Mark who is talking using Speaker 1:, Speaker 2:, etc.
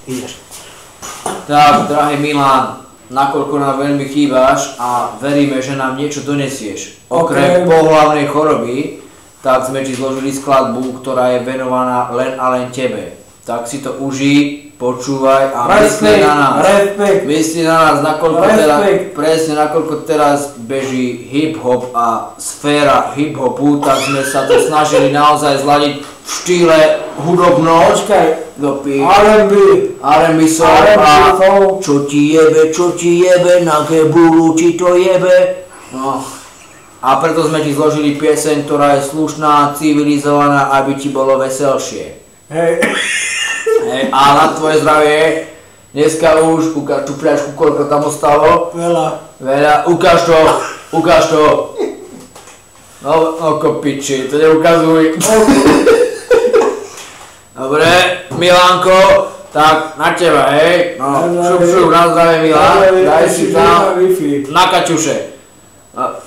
Speaker 1: Ideš.
Speaker 2: Tak, drahý Milan, nakoľko nám veľmi chýbaš a veríme, že nám niečo donesieš. Okrem pohlavnej choroby, tak sme ti zložili skladbu, ktorá je venovaná len a len tebe. Tak si to užij, počúvaj a myslí na nás. Myslí na nás, nakoľko teraz beží hip-hop a sféra hip-hopu, tak sme sa to snažili naozaj zladiť v štýle hudobno.
Speaker 1: Počkaj,
Speaker 2: R&B song a čo ti jebe, na kebulu ti to jebe. No. A preto sme ti zložili pieseň, ktorá je slušná, civilizovaná, aby ti bolo veselšie.
Speaker 1: Hej.
Speaker 2: A na tvoje zdravie, dneska už, ukáž tú fľašku, koľko tam ostalo? Veľa, ukáž to. No kopiči, to neukazuj. Dobre, Milánko, tak na teba, hej. No, šup, na zdravie, Milán, daj si tam na kaťuše. No.